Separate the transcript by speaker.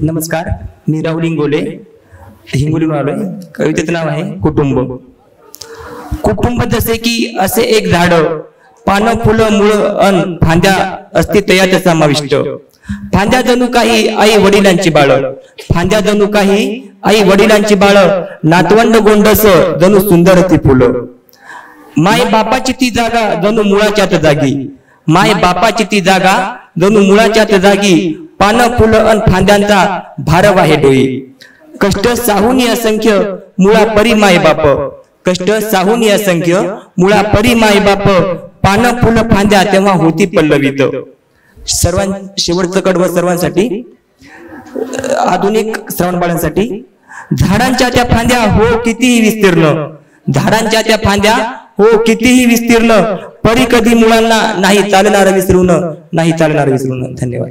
Speaker 1: नमस्कार, मी राहुल इंगोले, हिंगोलीहून आलोय. कवितेचं नाव आहे कुटुंब. कुटुंब जसे की असे एक झाड, पानं फुलं मुळ अन फांद्या असते तयात समाविष्ट. फांद्या जणू काही आई वडिलांची बाळ, फांद्या जणू काही आई वडिलांची बाळ, नातवंड गोंडस जणू सुंदर ती फुलं. माय बापाची ती जागा जणू मुळाच्याच जागी, माय बापाची ती जागा जणू मुळाच्याच जागी, पानं फुलं अन फांद्यांचा भारव आहे डोई. कष्ट साहूनी असंख्य मुळा परी माय बाप, कष्ट साहूनी असंख्य मुळा परी माय बाप, पानं फुलं फांद्या तेव्हा होती पल्लवित. शेवटचं कडवं सर्वांसाठी, आधुनिक श्रवण बाळांसाठी. झाडांच्या त्या फांद्या हो कितीही विस्तीर्ण, झाडांच्या त्या फांद्या हो कितीही विस्तीर्ण, परी कधी मुळांना नाही चालणार विसरून, नाही चालणार विसरून. धन्यवाद.